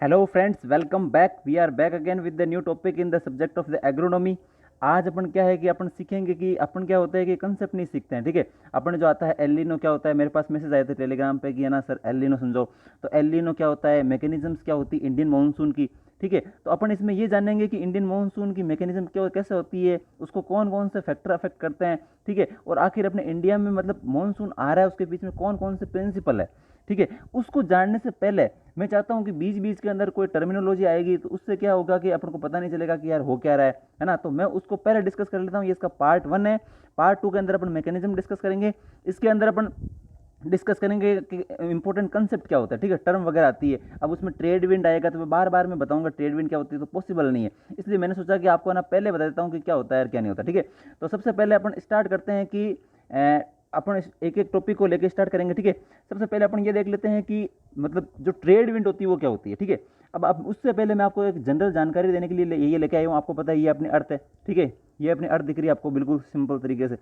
Hello friends, welcome back. We are back again with the new topic in the subject of the agronomy. आज अपन क्या है कि अपन सीखेंगे कि अपन क्या होता है कि कंसेप्ट नहीं सीखते हैं। ठीक है, अपन जो आता है एलिनो क्या होता है, मेरे पास मैसेज आए थे टेलीग्राम पे कि है ना सर एलिनो समझो। तो एलिनो क्या होता है, मैकेनिज्म्स क्या होती है इंडियन मानसून की। ठीक है, तो अपन इसमें ये जानेंगे कि इंडियन मानसून की मैकेनिज्म क्या कैसे होती है, उसको कौन कौन से फैक्टर अफेक्ट करते हैं। ठीक है, और आखिर अपने इंडिया में मतलब मानसून आ रहा है उसके बीच में कौन कौन से प्रिंसिपल है। ठीक है, उसको जानने से पहले मैं चाहता हूँ कि बीच बीच के अंदर कोई टर्मिनोलॉजी आएगी तो उससे क्या होगा कि अपन को पता नहीं चलेगा कि यार हो क्या रहा है ना। तो मैं उसको पहले डिस्कस कर लेता हूँ। ये इसका पार्ट 1 है। पार्ट 2 के अंदर अपन मैकेनिज्म डिस्कस करेंगे। इसके अंदर अपन डिस्कस करेंगे कि इंपॉर्टेंट कंसेप्ट क्या होता है। ठीक है, टर्म वगैरह आती है। अब उसमें ट्रेड विंड आएगा तो मैं बार बार मैं बताऊंगा ट्रेड विंड क्या होती है, तो पॉसिबल नहीं है। इसलिए मैंने सोचा कि आपको ना पहले बता देता हूँ कि क्या होता है और क्या नहीं होता। ठीक है, तो सबसे पहले अपन स्टार्ट करते हैं कि अपन एक एक टॉपिक को लेकर स्टार्ट करेंगे। ठीक है, सबसे पहले अपन ये देख लेते हैं कि मतलब जो ट्रेड विंड होती है वो क्या होती है। ठीक है, अब उससे पहले मैं आपको एक जनरल जानकारी देने के लिए ये लेके आया हूँ। आपको पता है ये अपनी अर्थ है। ठीक है, ये अपनी अर्थ दिख रही है आपको बिल्कुल सिंपल तरीके से।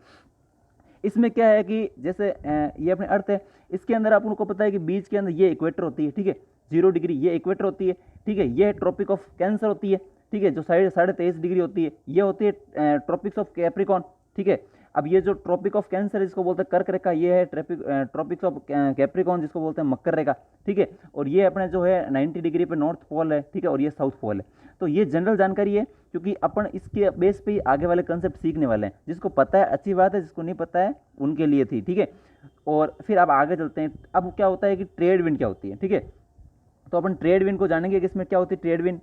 इसमें क्या है कि जैसे ये अपने अर्थ है, इसके अंदर आप उनको पता है कि बीच के अंदर ये इक्वेटर होती है। ठीक है, 0 डिग्री ये इक्वेटर होती है। ठीक है, ये ट्रॉपिक ऑफ कैंसर होती है। ठीक है, जो 23.5 डिग्री होती है ये होती है ट्रॉपिक्स ऑफ कैप्रिकॉन। ठीक है, अब ये जो ट्रॉपिक ऑफ कैंसर जिसको बोलते हैं कर्क रेखा, ये है ट्रॉपिक्स ऑफ कैप्रिकॉन जिसको बोलते हैं मकर रेखा। ठीक है, और ये अपने जो है 90 डिग्री पे नॉर्थ पोल है। ठीक है, और ये साउथ पोल है। तो ये जनरल जानकारी है, क्योंकि अपन इसके बेस पे ही आगे वाले कंसेप्ट सीखने वाले हैं। जिसको पता है अच्छी बात है, जिसको नहीं पता है उनके लिए थी। ठीक है, और फिर अब आगे चलते हैं। अब क्या होता है कि ट्रेड विंड क्या होती है। ठीक है, तो अपन ट्रेड विंड को जानेंगे कि इसमें क्या होती है ट्रेड विंड।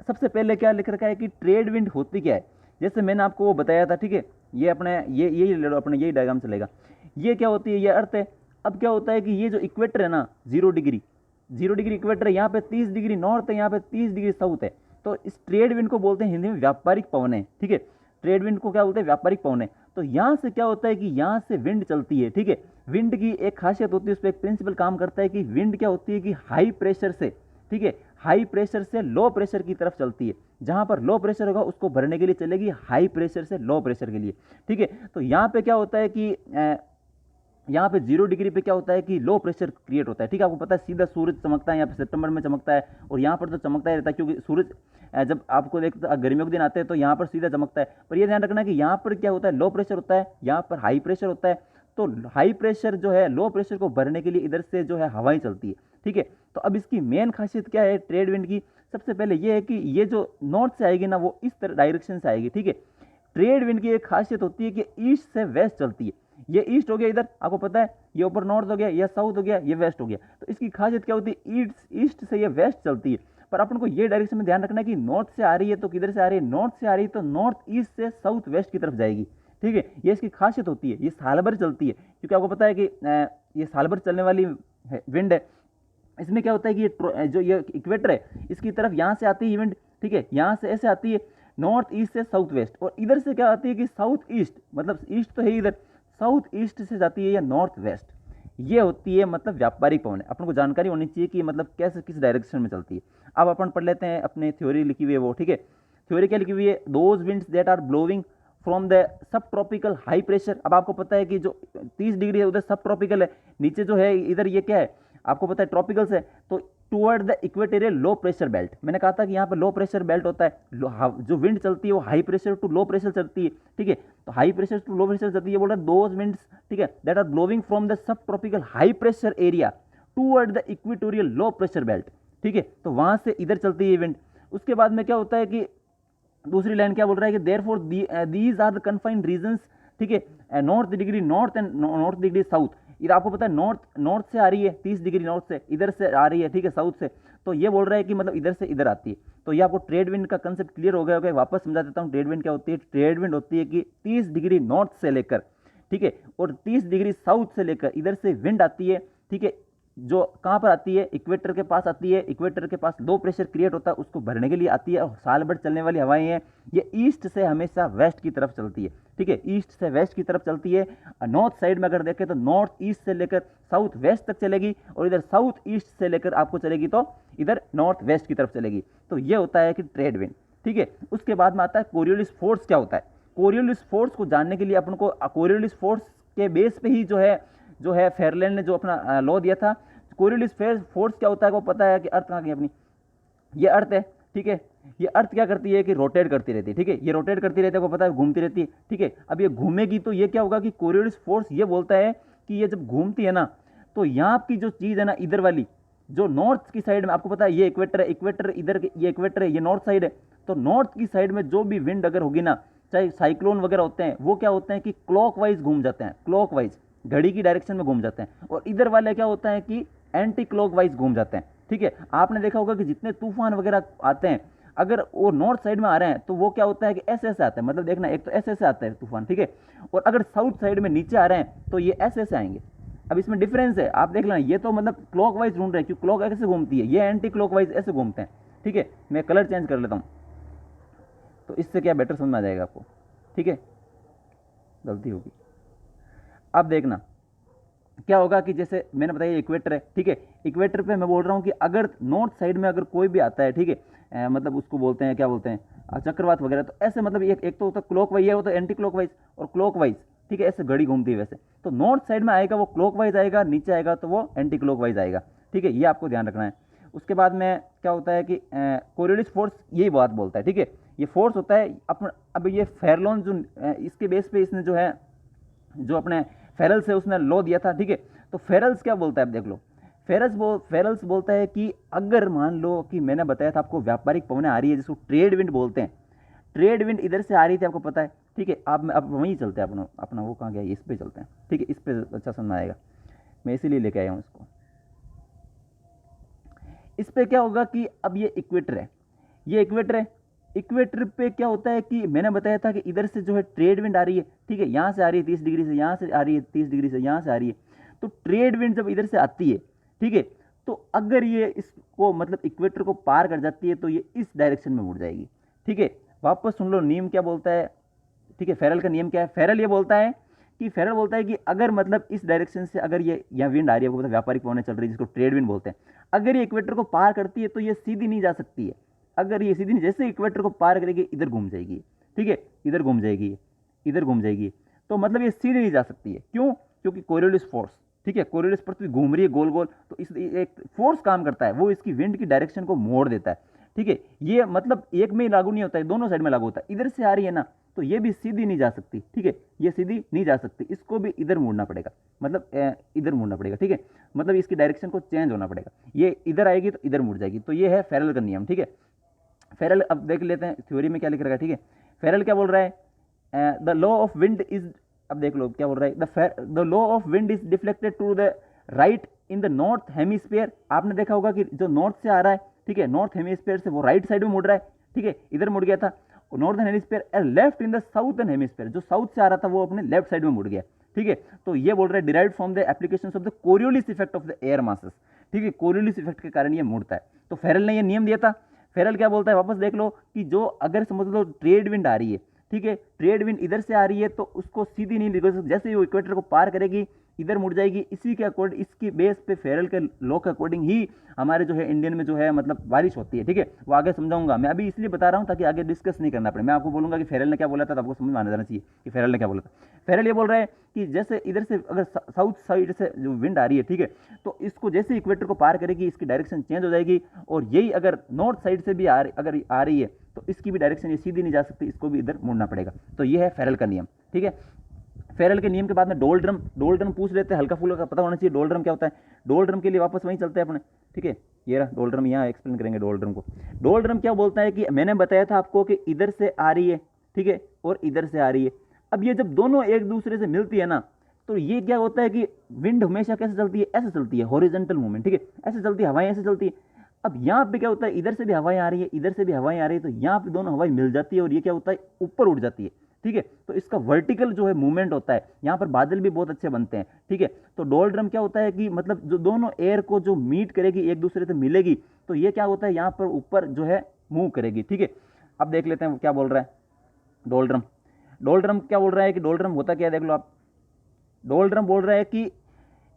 सबसे पहले क्या लिख रखा है कि ट्रेड विंड होती क्या है। जैसे मैंने आपको वो बताया था। ठीक है, ये अपने ये यही ले लो, अपने यही डायग्राम चलेगा। ये क्या होती है, ये अर्थ है। अब क्या होता है कि ये जो इक्वेटर है ना, 0 डिग्री, 0 डिग्री इक्वेटर है। यहाँ पे 30 डिग्री नॉर्थ है, यहाँ पे 30 डिग्री साउथ है। तो इस ट्रेड विंड को बोलते हैं हिंदी में व्यापारिक पवन है। ठीक है, ट्रेड विंड को क्या बोलते हैं, व्यापारिक पवन है। तो यहाँ से क्या होता है कि यहाँ से विंड चलती है। ठीक है, विंड की एक खासियत होती है, उस पर एक प्रिंसिपल काम करता है कि विंड क्या होती है कि हाई प्रेशर से, ठीक है, हाई प्रेशर से लो प्रेशर की तरफ चलती है। जहां पर लो प्रेशर होगा उसको भरने के लिए चलेगी हाई प्रेशर से लो प्रेशर के लिए। ठीक है, तो यहाँ पे क्या होता है कि यहाँ पे 0 डिग्री पे क्या होता है कि लो प्रेशर क्रिएट होता है। ठीक है, आपको पता है सीधा सूरज चमकता है यहाँ पे सितंबर में चमकता है, और यहाँ पर तो चमकता ही रहता है, क्योंकि सूरज जब आपको देख गर्मियों के दिन आते हैं तो यहाँ पर सीधा चमकता है। पर यह ध्यान रखना कि यहाँ पर क्या होता है, लो प्रेशर होता है, यहाँ पर हाई प्रेशर होता है। तो हाई प्रेशर जो है लो प्रेशर को भरने के लिए इधर से जो है हवाएं चलती है। ठीक है, तो अब इसकी मेन खासियत क्या है ट्रेड विंड की। सबसे पहले ये है कि ये जो नॉर्थ से आएगी ना वो इस तरह डायरेक्शन से आएगी। ठीक है, ट्रेड विंड की एक खासियत होती है कि ईस्ट से वेस्ट चलती है। ये ईस्ट हो गया इधर, आपको पता है, ये ऊपर नॉर्थ हो गया, ये साउथ हो गया, ये वेस्ट हो गया। तो इसकी खासियत क्या होती है, ईस्ट ईस्ट से ये वेस्ट चलती है। पर अपन को ये डायरेक्शन में ध्यान रखना है कि नॉर्थ से आ रही है तो किधर से आ रही है, नॉर्थ से आ रही है तो नॉर्थ ईस्ट से साउथ वेस्ट की तरफ जाएगी। ठीक है, ये इसकी खासियत होती है। ये साल भर चलती है, क्योंकि आपको पता है कि ये साल भर चलने वाली विंड है। इसमें क्या होता है कि जो ये इक्वेटर है इसकी तरफ यहाँ से आती है विंड। ठीक है, यहाँ से ऐसे आती है नॉर्थ ईस्ट से साउथ वेस्ट, और इधर से क्या आती है कि साउथ ईस्ट, मतलब ईस्ट तो है इधर, साउथ ईस्ट से जाती है या नॉर्थ वेस्ट। ये होती है मतलब व्यापारिक पवन है। अपन को जानकारी होनी चाहिए कि मतलब कैसे किस डायरेक्शन में चलती है। अब अपन पढ़ लेते हैं अपने थ्योरी लिखी हुई है वो। ठीक है, थ्योरी क्या लिखी हुई है, those winds that are blowing from the subtropical high pressure. अब आपको पता है कि जो 30 डिग्री है उधर सब ट्रॉपिकल है, नीचे जो है इधर ये क्या है आपको पता है ट्रॉपिकल से। तो toward the equatorial low pressure belt, मैंने कहा था कि यहाँ पर लो प्रेशर बेल्ट होता है। जो विंड चलती है वो high pressure to low pressure चलती है। ठीक है, तो high pressure to low pressure चलती है, बोल रहा है दोज विंड्स, ठीक है, that are blowing from the subtropical high pressure area toward the equatorial low pressure belt. ठीक है, तो वहां से इधर चलती है विंड। उसके बाद में क्या होता है कि दूसरी लाइन क्या बोल रहा है कि therefore these are the confined region. ठीक है, north degree north and north degree south. इधर आपको पता है नॉर्थ नॉर्थ से आ रही है 30 डिग्री नॉर्थ से, इधर से आ रही है, ठीक है, साउथ से। तो ये बोल रहा है कि मतलब इधर से इधर आती है। तो ये आपको ट्रेड विंड का कंसेप्ट क्लियर हो गया होगा। वापस समझा देता हूँ ट्रेड विंड क्या होती है। ट्रेड विंड होती है कि 30 डिग्री नॉर्थ से लेकर, ठीक है, और 30 डिग्री साउथ से लेकर इधर से विंड आती है। ठीक है, जो कहाँ पर आती है, इक्वेटर के पास आती है। इक्वेटर के पास लो प्रेशर क्रिएट होता है, उसको भरने के लिए आती है। और साल भर चलने वाली हवाएं हैं, ये ईस्ट से हमेशा वेस्ट की तरफ चलती है। ठीक है, ईस्ट से वेस्ट की तरफ चलती है। नॉर्थ साइड में अगर देखें तो नॉर्थ ईस्ट से लेकर साउथ वेस्ट तक चलेगी, और इधर साउथ ईस्ट से लेकर आपको चलेगी तो इधर नॉर्थ वेस्ट की तरफ चलेगी। तो ये होता है कि ट्रेड विंड। ठीक है, उसके बाद में आता है कोरियोलिस फोर्स क्या होता है। कोरियोलिस फोर्स को जानने के लिए अपन को कोरियोलिस फोर्स के बेस पे ही जो है फेयरलैंड ने जो अपना लॉ दिया था। कोरियोलिस फोर्स क्या होता है वो पता है कि अर्थ कहाँ की अपनी ये अर्थ है, ठीक है। ये अर्थ क्या करती है कि रोटेट करती रहती है, ठीक है। ये रोटेट करती रहती है, आपको पता है, घूमती रहती है, ठीक है। अब ये घूमेगी तो ये क्या होगा कि कोरियोलिस फोर्स ये बोलता है कि ये जब घूमती है ना, तो यहाँ की जो चीज़ है ना, इधर वाली जो नॉर्थ की साइड में, आपको पता है ये इक्वेटर है, इक्वेटर इधर ये इक्वेटर है, ये नॉर्थ साइड है। तो नॉर्थ की साइड में जो भी विंड अगर होगी ना, चाहे साइक्लोन वगैरह होते हैं, वो क्या होते हैं कि क्लॉकवाइज घूम जाते हैं, क्लॉकवाइज घड़ी की डायरेक्शन में घूम जाते हैं। और इधर वाले क्या होता है कि एंटी क्लॉकवाइज घूम जाते हैं, ठीक है। आपने देखा होगा कि जितने तूफान वगैरह आते हैं, अगर वो नॉर्थ साइड में आ रहे हैं तो वो क्या होता है कि ऐसे ऐसे आता है, मतलब देखना, एक तो ऐसे ऐसे आता है तूफान, ठीक है। और अगर साउथ साइड में नीचे आ रहे हैं तो ये ऐसे ऐसे आएंगे। अब इसमें डिफरेंस है, आप देख लेना, ये तो मतलब क्लॉकवाइज ढूंढ रहे हैं, क्योंकि क्लॉक ऐसे घूमती है, ये एंटी क्लॉकवाइज ऐसे घूमते हैं, ठीक है। मैं कलर चेंज कर लेता हूँ तो इससे क्या बेटर समझ में आ जाएगा आपको, ठीक है। गलती होगी। अब देखना क्या होगा कि जैसे मैंने बताया इक्वेटर है, ठीक है। इक्वेटर पे मैं बोल रहा हूँ कि अगर नॉर्थ साइड में अगर कोई भी आता है, ठीक है, मतलब उसको बोलते हैं, क्या बोलते हैं, चक्रवात वगैरह, तो ऐसे मतलब एक तो होता है क्लॉकवाइज, है वो तो एंटी क्लॉकवाइज और क्लॉकवाइज, ठीक है, ऐसे घड़ी घूमती है वैसे। तो नॉर्थ साइड में आएगा वो क्लॉकवाइज आएगा, नीचे आएगा तो वो एंटी क्लॉकवाइज आएगा, ठीक है। ये आपको ध्यान रखना है। उसके बाद में क्या होता है कि कोरियोलिस फोर्स यही बात बोलता है, ठीक है। ये फोर्स होता है अपन, अब ये फेरलोन जो इसके बेस पे इसने जो है, जो अपने फेरल से उसने लॉ दिया था, ठीक है। तो फेरल्स क्या बोलता है, अब देख लो, फेरल्स बोलता है कि अगर मान लो कि मैंने बताया था आपको व्यापारिक पवनें आ रही है, जिसको ट्रेड विंड बोलते हैं, ट्रेड विंड इधर से आ रही थी, आपको पता है, ठीक है। अब वहीं चलते हैं, अपना अपना वो कहाँ गया, इस पे चलते हैं, ठीक है। इस पे अच्छा समझ आएगा, मैं इसीलिए लेके आया हूँ इसको। इस पे क्या होगा कि अब ये इक्वेटर है, ये इक्वेटर है। इक्वेटर पे क्या होता है कि मैंने बताया था कि इधर से जो है ट्रेड विंड आ रही है, ठीक है, यहाँ से आ रही है 30 डिग्री से, यहाँ से आ रही है 30 डिग्री से, यहाँ से आ रही है। तो ट्रेड विंड जब इधर से आती है, ठीक है, तो अगर ये इसको मतलब इक्वेटर को पार कर जाती है तो ये इस डायरेक्शन में मुड़ जाएगी, ठीक है। वापस सुन लो, नियम क्या बोलता है, ठीक है। फेरल का नियम क्या है, फेरल ये बोलता है कि फेरल बोलता है कि अगर मतलब इस डायरेक्शन से अगर ये यहाँ विंड आ रही है, आपको पता है व्यापारिक पवनें चल रही है, जिसको ट्रेड विंड बोलते हैं, अगर ये इक्वेटर को पार करती है तो ये सीधी नहीं जा सकती है। अगर ये सीधी नहीं, जैसे इक्वेटर को पार करेगी इधर घूम जाएगी, ठीक है, इधर घूम जाएगी, इधर घूम जाएगी। तो मतलब ये सीधी नहीं जा सकती है, क्यों? क्योंकि कोरियोलिस फोर्स, ठीक है, कोरियोलिस पृथ्वी घूम रही है गोल गोल, तो इस एक फोर्स काम करता है, वो इसकी विंड की डायरेक्शन को मोड़ देता है, ठीक है। ये मतलब एक में ही लागू नहीं होता है, दोनों साइड में लागू होता है। इधर से आ रही है ना, तो ये भी सीधी नहीं जा सकती, ठीक है, ये सीधी नहीं जा सकती, इसको भी इधर मुड़ना पड़ेगा, मतलब इधर मुड़ना पड़ेगा, ठीक है। मतलब इसकी डायरेक्शन को चेंज होना पड़ेगा, ये इधर आएगी तो इधर मुड़ जाएगी। तो ये है फेरल का नियम, ठीक है। फेरल अब देख लेते हैं थ्योरी में क्या लिख रखा है, ठीक है। फेरल क्या बोल रहा है, the law of wind is, अब देख लो क्या बोल रहा है, the law of wind is deflected to the right in the north hemisphere. आपने देखा होगा कि जो नॉर्थ से आ रहा है, ठीक है, नॉर्थ हेमिस्फीयर से वो राइट साइड में मुड़ रहा है, ठीक है, इधर मुड़ गया था northern hemisphere, left in the southern hemisphere, जो साउथ से आ रहा था वो अपने लेफ्ट साइड में मुड़ गया, ठीक है। तो ये बोल रहा है derived from the application of the Coriolis effect of the air masses, ठीक है, कोरियोलिस इफेक्ट के कारण ये मुड़ता है। तो फेरल ने ये नियम दिया था। फेरल क्या बोलता है, वापस देख लो कि जो अगर समझ लो ट्रेड विंड आ रही है, ठीक है, ट्रेड विंड इधर से आ रही है तो उसको सीधी नहीं लेकर, जैसे ही वो इक्वेटर को पार करेगी इधर मुड़ जाएगी। इसी के अकॉर्डिंग, इसकी बेस पे फेरल के लॉ के अकॉर्डिंग ही हमारे जो है इंडियन में जो है मतलब बारिश होती है, ठीक है। वो आगे समझाऊंगा, मैं अभी इसलिए बता रहा हूँ ताकि आगे डिस्कस नहीं करना पड़े। मैं आपको बोलूंगा कि फेरल ने क्या बोला था, तो आपको समझ में आना जाना चाहिए कि फेरल ने क्या बोला था। फेरल ये बोल रहा है कि जैसे इधर से अगर साउथ साइड से जो विंड आ रही है, ठीक है, तो इसको जैसे इक्वेटर को पार करेगी इसकी डायरेक्शन चेंज हो जाएगी। और यही अगर नॉर्थ साइड से भी अगर आ रही है तो इसकी भी डायरेक्शन ये सीधी नहीं जा सकती, इसको भी इधर मुड़ना पड़ेगा। तो ये है फेरल का नियम, ठीक है। फेरल के नियम के बाद में डोल ड्रम पूछ लेते हैं, हल्का फुल्का का पता होना चाहिए डोल ड्रम क्या होता है। डोल ड्रम के लिए वापस वहीं चलते हैं अपने, ठीक है। ये रहा डोल ड्रम, यहाँ एक्सप्लेन करेंगे डोल ड्रम को। डोल ड्रम क्या बोलता है कि मैंने बताया था आपको कि इधर से आ रही है, ठीक है, और इधर से आ रही है। अब ये जब दोनों एक दूसरे से मिलती है ना, तो ये क्या होता है कि विंड हमेशा कैसे चलती है, ऐसे चलती है, हॉरिजॉन्टल मूवमेंट, ठीक है, ऐसे चलती है, हवाएं ऐसे चलती है। अब यहाँ पे क्या होता है, इधर से भी हवाएं आ रही है, इधर से भी हवाएं आ रही है, तो यहाँ पे दोनों हवाएं मिल जाती है और ये क्या होता है, ऊपर उड़ जाती है, ठीक है। तो इसका वर्टिकल जो है मूवमेंट होता है, यहाँ पर बादल भी बहुत अच्छे बनते हैं, ठीक है। तो डोल ड्रम क्या होता है कि मतलब जो दोनों एयर को जो मीट करेगी, एक दूसरे से मिलेगी, तो ये क्या होता है, यहाँ पर ऊपर जो है मूव करेगी, ठीक है। अब देख लेते हैं क्या बोल रहा है डोल ड्रम। डोल ड्रम क्या बोल रहा है कि डोल ड्रम होता क्या है, देख लो आप। डोल ड्रम बोल रहा है कि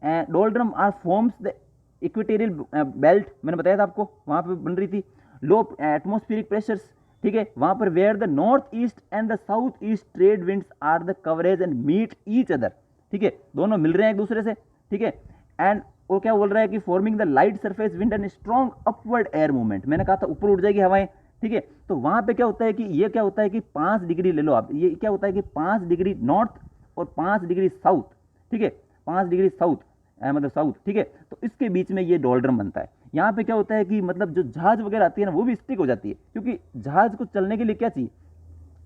doldrum are forms the equatorial belt, मैंने बताया था आपको, वहाँ पे बन रही थी लो एटमॉस्फेरिक प्रेशर्स, ठीक है, वहाँ पर where the north east and the south east trade winds are the coverage and meet each other, ठीक है, दोनों मिल रहे हैं एक दूसरे से, ठीक है। एंड और क्या बोल रहा है कि forming the light surface wind and strong upward air movement, मैंने कहा था ऊपर उठ जाएगी हवाएं, ठीक है। तो वहां पे क्या होता है कि ये क्या होता है कि 5 डिग्री ले लो आप, ये क्या होता है कि 5 डिग्री नॉर्थ और 5 डिग्री साउथ, ठीक है, 5 डिग्री साउथ मतलब साउथ, ठीक है। तो इसके बीच में ये डोल्ड्रम बनता है। यहाँ पे क्या होता है कि मतलब जो जहाज वगैरह आती है ना वो भी स्टिक हो जाती है, क्योंकि जहाज को चलने के लिए क्या चाहिए,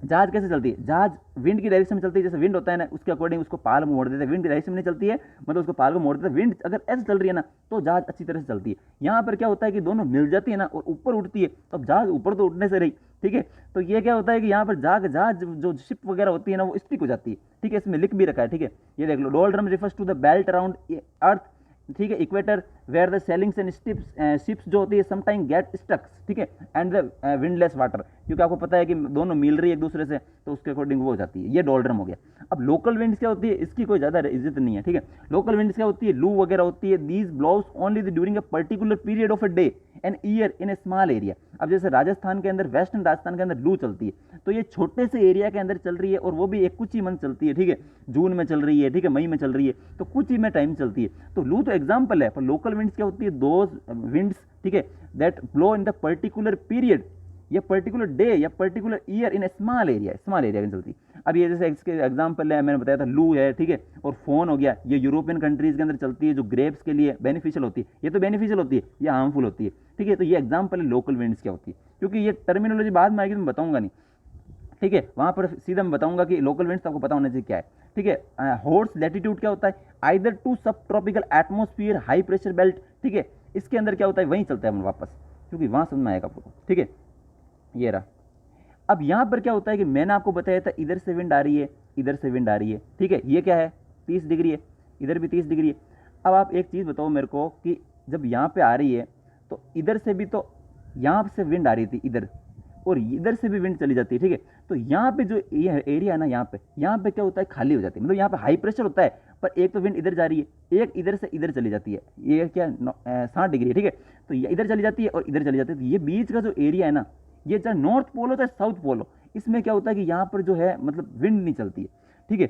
जहाज कैसे चलती है, जहाज विंड की डायरेक्शन में चलती है, जैसे विंड होता है ना उसके अकॉर्डिंग उसको पाल मोड़ देते हैं, विंड की डायरेक्शन में नहीं चलती है मतलब उसको पाल को मोड़ देते हैं, विंड अगर ऐसे चल रही है ना तो जहाज अच्छी तरह से चलती है। यहाँ पर क्या होता है कि दोनों मिल जाती है ना और ऊपर उठती है, तो अब जहाज ऊपर तो उठने से रही, ठीक है। तो ये क्या होता है कि यहाँ पर जहाज जो शिप वगैरह होती है ना वो स्टिक हो जाती है, ठीक है। इसमें लिख भी रखा है, ठीक है, ये देख लो, doldrum refers to the belt around earth, ठीक है, equator where the sailings and ships जो होती है समटाइम गेट स्टक्स, ठीक है, एंड द विंडलेस वाटर, क्योंकि आपको पता है कि दोनों मिल रही है एक दूसरे से तो उसके अकॉर्डिंग वो हो जाती है, ये डोल्ड्रम हो गया। अब लोकल विंड्स क्या होती है, इसकी कोई ज़्यादा इज्जत नहीं है, ठीक है। लोकल विंड्स क्या होती है, लू वगैरह होती है, these blows only during a particular period of a day an year in a small area. अब जैसे राजस्थान के अंदर, वेस्टर्न राजस्थान के अंदर लू चलती है, तो ये छोटे से एरिया के अंदर चल रही है और वो भी एक कुछ ही मंथ चलती है, ठीक है, जून में चल रही है, ठीक है, मई में चल रही है, तो कुछ ही में टाइम चलती है। तो लू तो एग्जाम्पल है, पर लोकल विंड्स क्या होती है, दोज विंड्स, ठीक है, that blow in the particular period या पर्टिकुलर डे या particular year in a small area में चलती। अब ये जैसे इसके एग्जाम्पल है, मैंने बताया था लू है, ठीक है, और फोन हो गया, ये यूरोपियन कंट्रीज के अंदर चलती है, जो ग्रेप्स के लिए बेनिफिशियल होती है, ये तो बेनिफिशियल होती है, ये हार्मफुल होती है, ठीक है। तो ये एग्जाम्पल है लोकल विंड्स क्या होती है, क्योंकि ये टर्मिनोलॉजी बाद में आएगी तो मैं बताऊंगा नहीं, ठीक है, वहां पर सीधा मैं बताऊंगा कि लोकल विंड्स आपको पता होना चाहिए क्या है, ठीक है। हॉर्स लैटिट्यूड क्या होता है, आइदर टू सब tropical atmosphere high pressure belt, ठीक है, इसके अंदर क्या होता है वहीं चलता है वापस, क्योंकि वहां समझ में आएगा आपको, ठीक है, ये रहा। अब यहां पर क्या होता है कि मैंने आपको बताया था इधर से विंड आ रही है, इधर से विंड आ रही है, ठीक है, ये क्या है 30 डिग्री है, इधर भी 30 डिग्री है। अब आप एक चीज़ बताओ मेरे को कि जब यहाँ पे आ रही है तो इधर से भी तो यहाँ से विंड आ रही थी इधर, और इधर से भी विंड चली जाती है, ठीक है। तो यहाँ पे जो ये एरिया है ना, यहाँ पे क्या होता है खाली हो जाती है, मतलब यहाँ पे हाई प्रेशर होता है, पर एक तो विंड इधर जा रही है, एक इधर से इधर चली जाती है, ये क्या 60 डिग्री है, ठीक है। तो ये इधर चली जाती है और इधर चली जाती है, तो ये बीच का जो एरिया है ना, ये चाहे नॉर्थ पोल हो चाहे साउथ पोल हो, इसमें क्या होता है कि यहाँ पर जो है मतलब विंड नहीं चलती है, ठीक है।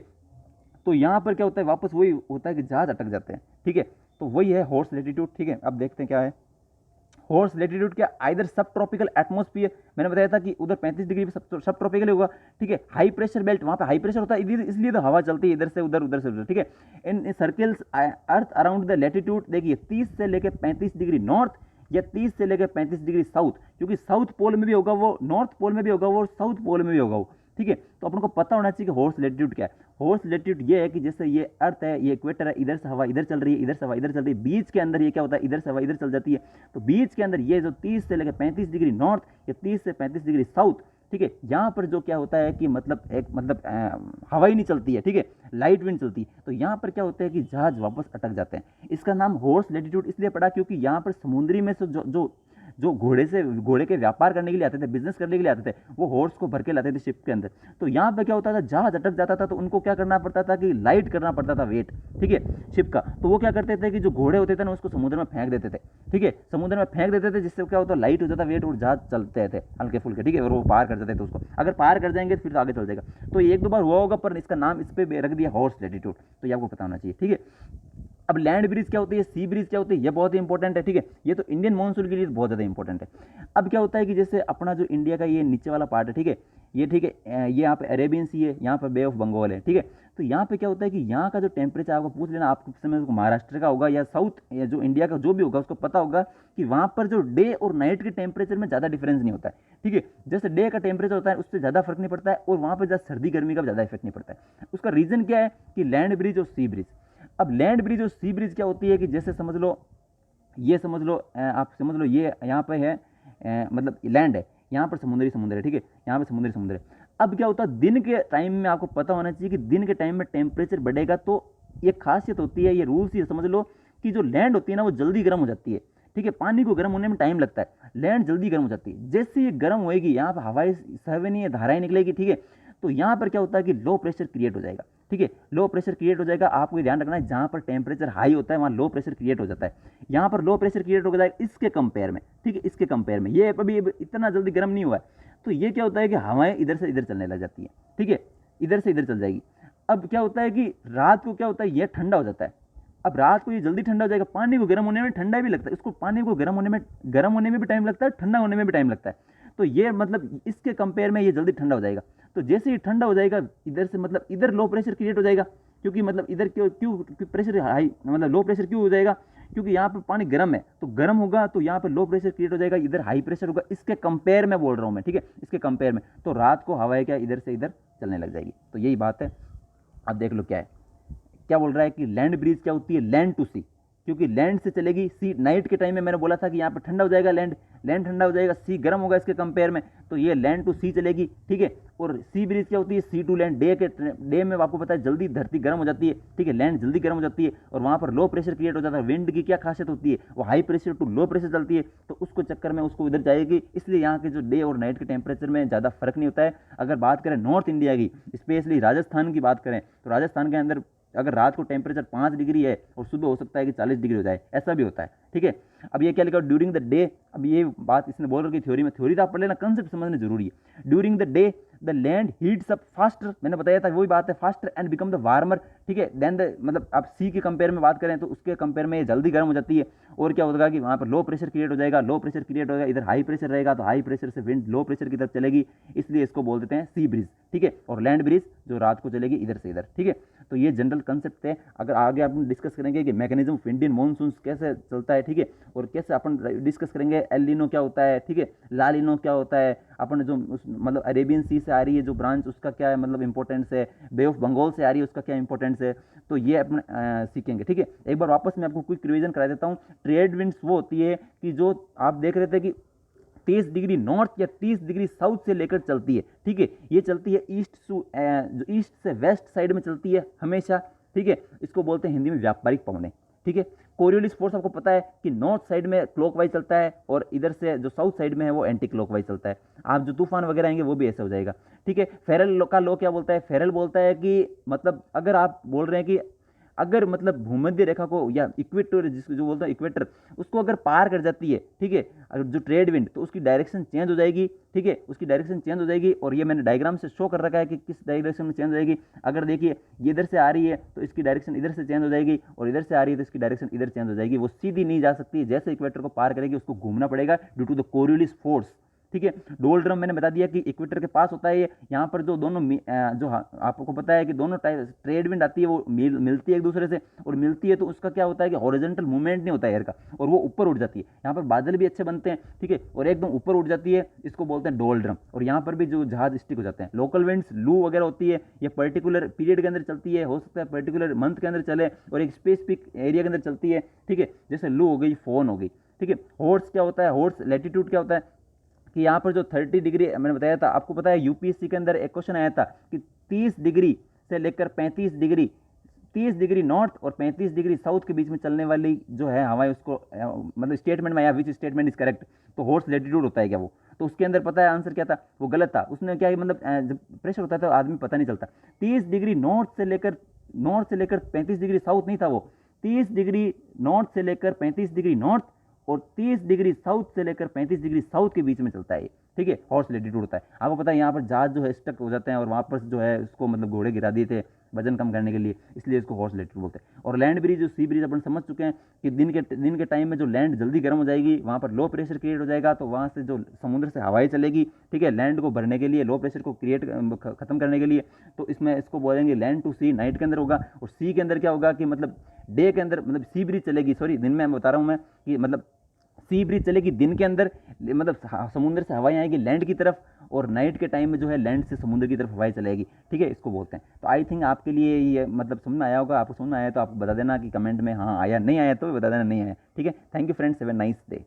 तो यहाँ पर क्या होता है वापस वही होता है कि जहाज अटक जाते हैं, ठीक है। तो वही है हॉर्स लैटिट्यूड, ठीक है। अब देखते हैं क्या है हॉर्स लैटिट्यूड, क्या आइदर सब ट्रॉपिकल एटमोस्फियर, मैंने बताया था कि उधर 35 डिग्री पे सब ट्रॉपिकल होगा, ठीक है। हाई प्रेशर बेल्ट, वहाँ पे हाई प्रेशर होता है, इसलिए तो हवा चलती है इधर से उधर, उधर से उधर, ठीक है। Encircles earth around the latitude, देखिए 30 से लेकर 35 डिग्री नॉर्थ या 30 से लेकर 35 डिग्री साउथ, क्योंकि साउथ पोल में भी होगा वो, नॉर्थ पोल में भी होगा वो, और साउथ पोल में भी होगा वो, ठीक है। तो अपन को पता होना चाहिए कि हॉर्स लैटिट्यूड क्या है। हॉर्स लैटिट्यूड ये है कि जैसे ये अर्थ है, ये इक्वेटर है, इधर से हवा इधर चल रही है, इधर से हवा इधर चल रही है, बीच के अंदर ये क्या होता है, इधर से हवा इधर चल जाती है। तो बीच के अंदर ये जो 30 से लेकर 35 डिग्री नॉर्थ या 30 से 35 डिग्री साउथ, ठीक है, यहाँ पर जो क्या होता है कि मतलब एक मतलब हवा ही नहीं चलती है, ठीक है, लाइट विंड चलती है। तो यहाँ पर क्या होता है कि जहाज वापस अटक जाते हैं। इसका नाम हॉर्स लैटिट्यूड इसलिए पड़ा क्योंकि यहाँ पर समुद्री में से जो घोड़े के व्यापार करने के लिए आते थे, बिजनेस करने के लिए आते थे, वो हॉर्स को भर के लाते थे शिप के अंदर। तो यहाँ पे क्या होता था, जहाज अटक जाता था तो उनको क्या करना पड़ता था कि लाइट करना पड़ता था वेट, ठीक है, शिप का। तो वो क्या करते थे कि जो घोड़े होते थे ना उसको समुद्र में फेंक देते थे, ठीक है, समुद्र में फेंक देते थे, जिससे क्या होता लाइट हो जाता वेट और जहाज चलते थे हल्के फुल्के, ठीक है, और वो पार कर जाते थे उसको। अगर पार कर जाएंगे तो फिर आगे चल जाएगा। तो एक दो बार हुआ होगा, पर इसका नाम इस पर रख दिया हॉर्स लैटिट्यूड, तो ये आपको पता होना चाहिए, ठीक है। अब लैंड ब्रिज क्या होती है, सी ब्रिज क्या होती है, ये बहुत ही इंपॉर्टेंट है, ठीक है। ये तो इंडियन मॉनसून के लिए बहुत ज़्यादा इंपॉर्टेंट है। अब क्या होता है कि जैसे अपना जो इंडिया का ये नीचे वाला पार्ट है, ठीक है, ये ठीक है, ये यहाँ पे अरेबियन सी है, यहाँ पर बे ऑफ बंगाल है, ठीक है। तो यहाँ पे क्या होता है कि यहाँ का जो टेम्परेचर आपको पूछ लेना, आपको समय महाराष्ट्र का होगा या साउथ या जो इंडिया का जो भी होगा उसको पता होगा कि वहाँ पर जो डे और नाइट के टेम्परेचर में ज़्यादा डिफरेंस नहीं होता है, ठीक है। जैसे डे का टेम्परेचर होता है उससे ज़्यादा फर्क नहीं पड़ता है, और वहाँ पर ज़्यादा सर्दी गर्मी का ज़्यादा इफेक्ट नहीं पड़ता है। उसका रीज़न क्या है कि लैंड ब्रिज और सी ब्रिज। अब लैंड ब्रिज और सी ब्रिज क्या होती है कि जैसे समझ लो, ये समझ लो, आप समझ लो ये यहाँ पे है, मतलब लैंड है, यहाँ पर समुद्र है, ठीक है, यहाँ पे समुद्र है। अब क्या होता है दिन के टाइम में आपको पता होना चाहिए कि दिन के टाइम में टेम्परेचर बढ़ेगा, तो ये खासियत होती है, ये रूल्स ये समझ लो कि जो लैंड होती है ना वो जल्दी गर्म हो जाती है, ठीक है। पानी को गर्म होने में टाइम लगता है, लैंड जल्दी गर्म हो जाती है। जैसे ये गर्म होएगी, यहाँ पर हवाएं सवेनी धाराएं निकलेगी, ठीक है। तो यहाँ पर क्या होता है कि लो प्रेशर क्रिएट हो जाएगा, ठीक है, लो प्रेशर क्रिएट हो जाएगा। आपको ये ध्यान रखना है, जहाँ पर टेम्परेचर हाई होता है वहाँ लो प्रेशर क्रिएट हो जाता है। यहाँ पर लो प्रेशर क्रिएट हो जाएगा इसके कंपेयर में, ठीक है, इसके कंपेयर में ये अभी इतना जल्दी गर्म नहीं हुआ है। तो ये क्या होता है कि हवाएं इधर से इधर चलने लग जाती है, ठीक है, इधर से इधर चल जाएगी। अब क्या होता है कि रात को क्या होता है, ये ठंडा हो जाता है, अब रात को ये जल्दी ठंडा हो जाएगा, पानी को गर्म होने में ठंडा भी लगता है, इसको पानी को गर्म होने में भी टाइम लगता है, ठंडा होने में भी टाइम लगता है। तो ये मतलब इसके कंपेयर में ये जल्दी ठंडा हो जाएगा। तो जैसे ही ठंडा हो जाएगा इधर से मतलब इधर लो प्रेशर क्रिएट हो जाएगा, क्योंकि मतलब इधर क्यों क्यों प्रेशर हाई मतलब लो प्रेशर क्यों हो जाएगा, क्योंकि यहाँ पे पानी गर्म है, तो गर्म होगा तो यहाँ पे लो प्रेशर क्रिएट हो जाएगा, इधर हाई प्रेशर होगा, इसके कंपेयर में बोल रहा हूँ मैं, ठीक है, इसके कंपेयर में। तो रात को हवाएं क्या इधर से इधर चलने लग जाएगी। तो यही बात है। अब देख लो क्या है, क्या बोल रहा है कि लैंड ब्रीज क्या होती है, लैंड टू सी, क्योंकि लैंड से चलेगी सी। नाइट के टाइम में मैंने बोला था कि यहाँ पर ठंडा हो जाएगा, लैंड ठंडा हो जाएगा, सी गर्म होगा इसके कंपेयर में, तो ये लैंड टू सी चलेगी, ठीक है। और सी ब्रीज क्या होती है, सी टू लैंड। डे में आपको पता है जल्दी धरती गर्म हो जाती है, ठीक है, लैंड जल्दी गर्म हो जाती है, और वहाँ पर लो प्रेशर क्रिएट हो जाता है। विंड की क्या खासियत होती है, वो high pressure to low pressure चलती है, तो उसको चक्कर में उसको इधर जाएगी, इसलिए यहाँ के जो डे और नाइट के टेम्परेचर में ज़्यादा फर्क नहीं होता है। अगर बात करें नॉर्थ इंडिया की, स्पेशली राजस्थान की बात करें, तो राजस्थान के अंदर अगर रात को टेम्परेचर 5 डिग्री है और सुबह हो सकता है कि 40 डिग्री हो जाए, ऐसा भी होता है, ठीक है। अब ये क्या लिखा ड्यूरिंग द डे, अब ये बात इसने बोल रखी थ्योरी में, थ्योरी तो आप पढ़ लेना, कंसेप्ट समझना जरूरी है। During the day the land heats up faster, मैंने बताया था वही बात है, faster and become the warmer, ठीक है। देन द मतलब आप सी के कंपेयर में बात करें तो उसके कंपेयर में ये जल्दी गर्म हो जाती है, और क्या होगा कि वहाँ पर लो प्रेशर क्रिएट हो जाएगा, लो प्रेशर क्रिएट होगा, इधर हाई प्रेशर रहेगा, तो हाई प्रेशर से विंड लो प्रेशर की तरफ चलेगी, इसलिए इसको बोल देते हैं सी ब्रिज, ठीक है। और लैंड ब्रिज जो रात को चलेगी इधर से इधर, ठीक है। तो ये जनरल कंसेप्ट है। अगर आगे अपन डिस्कस करेंगे कि मैकेनिज्म ऑफ इंडियन मानसून कैसे चलता है, ठीक है, और कैसे अपन डिस्कस करेंगे एल नीनो क्या होता है, ठीक है, ला नीनो क्या होता है, अपन जो मतलब अरेबियन सी से आ रही है जो ब्रांच, उसका क्या है मतलब इंपॉर्टेंस है, बे ऑफ बंगाल से आ रही है उसका क्या इंपॉर्टेंस है, तो ये अपन सीखेंगे, ठीक है। एक बार वापस मैं आपको क्विक रिवीजन करा देता हूँ। ट्रेड विंड्स वो होती है कि जो आप देख रहे थे कि 30 डिग्री नॉर्थ या 30 डिग्री साउथ से लेकर चलती है, ठीक है। ये चलती है जो ईस्ट से वेस्ट साइड में चलती है हमेशा, ठीक है। इसको बोलते हैं हिंदी में व्यापारिक पवनें, ठीक है। कोरियोलिस फोर्स आपको पता है कि नॉर्थ साइड में क्लॉकवाइज चलता है, और इधर से जो साउथ साइड में है वो एंटी क्लॉकवाइज चलता है। आप जो तूफान वगैरह आएंगे वो भी ऐसा हो जाएगा, ठीक है। फेरल का लॉ क्या बोलता है, फेरल बोलता है कि मतलब अगर आप बोल रहे हैं कि अगर मतलब भूमध्य रेखा को या इक्वेटर, जिसको जो बोलते हैं इक्वेटर, उसको अगर पार कर जाती है, ठीक है, अगर जो ट्रेड विंड, तो उसकी डायरेक्शन चेंज हो जाएगी, ठीक है, उसकी डायरेक्शन चेंज हो जाएगी। और ये मैंने डायग्राम से शो कर रखा है कि किस डायरेक्शन में चेंज हो जाएगी। अगर देखिए ये इधर से आ रही है तो इसकी डायरेक्शन इधर से चेंज हो जाएगी, और इधर से आ रही है तो इसकी डायरेक्शन इधर चेंज हो जाएगी, वो सीधी नहीं जा सकती, जैसे इक्वेटर को पार करेगी उसको घूमना पड़ेगा due to the Coriolis force, ठीक है। डोल ड्रम मैंने बता दिया कि इक्वेटर के पास होता है ये। यहाँ पर जो दोनों जो आपको पता है कि दोनों ट्रेड विंड आती है वो मिलती है एक दूसरे से, और मिलती है तो उसका क्या होता है कि हॉरिजॉन्टल मूवमेंट नहीं होता है एयर का, और वो ऊपर उठ जाती है। यहाँ पर बादल भी अच्छे बनते हैं, ठीक है, और एकदम ऊपर उठ जाती है, इसको बोलते हैं डोल ड्रम। और यहाँ पर भी जो जहाज स्टिक हो जाते हैं। लोकल विंड्स लू वगैरह होती है, ये पर्टिकुलर पीरियड के अंदर चलती है, हो सकता है पर्टिकुलर मंथ के अंदर चले, और एक स्पेसिफिक एरिया के अंदर चलती है, ठीक है। जैसे लू हो गई, फोन हो गई, ठीक है। हॉर्स क्या होता है, हॉर्स लैटिट्यूड क्या होता है कि यहाँ पर जो 30 डिग्री मैंने बताया था आपको, पता है यूपीएससी के अंदर एक क्वेश्चन आया था कि 30 डिग्री से लेकर 35 डिग्री, 30 डिग्री नॉर्थ और 35 डिग्री साउथ के बीच में चलने वाली जो है हवाएं, उसको मतलब स्टेटमेंट में आया विच स्टेटमेंट इज करेक्ट, तो हॉर्स लैटिट्यूड होता है क्या वो, तो उसके अंदर पता है आंसर क्या था, वो गलत था। उसने क्या मतलब जब प्रेशर होता है तो आदमी पता नहीं चलता। 30 डिग्री नॉर्थ से लेकर 35 डिग्री साउथ नहीं था वो, 30 डिग्री नॉर्थ से लेकर 35 डिग्री नॉर्थ और 30 डिग्री साउथ से लेकर 35 डिग्री साउथ के बीच में चलता है, ठीक है। हॉर्स लैटिट्यूड होता है। आपको पता है यहाँ पर जहाज जो है स्टक हो जाते हैं, और वहाँ पर जो है उसको मतलब घोड़े गिरा दिए थे वजन कम करने के लिए, इसलिए इसको हॉर्स लैटिट्यूड बोलते हैं। और लैंड ब्रिज, जो सी ब्रिज अपन समझ चुके हैं कि दिन के टाइम में जो लैंड जल्दी गर्म हो जाएगी, वहाँ पर लो प्रेशर क्रिएट हो जाएगा, तो वहाँ से जो समुद्र से हवाएं चलेगी, ठीक है, लैंड को भरने के लिए, लो प्रेशर को खत्म करने के लिए, तो इसमें इसको बोलेंगे लैंड टू सी, नाइट के अंदर होगा। और सी के अंदर क्या होगा कि मतलब डे के अंदर मतलब सी ब्रिज चलेगी, सॉरी दिन में बता रहा हूँ मैं कि मतलब सी ब्रिज चलेगी दिन के अंदर, मतलब समुद्र से हवाएं आएगी लैंड की तरफ, और नाइट के टाइम में जो है लैंड से समुद्र की तरफ हवाएं चलेगी, ठीक है, इसको बोलते हैं। तो आई थिंक आपके लिए ये मतलब समझ में आया होगा। आपको समझ में आया तो आप बता देना कि कमेंट में हाँ आया, नहीं आया तो बता देना नहीं आया, ठीक है। Thank you friends, have a nice day.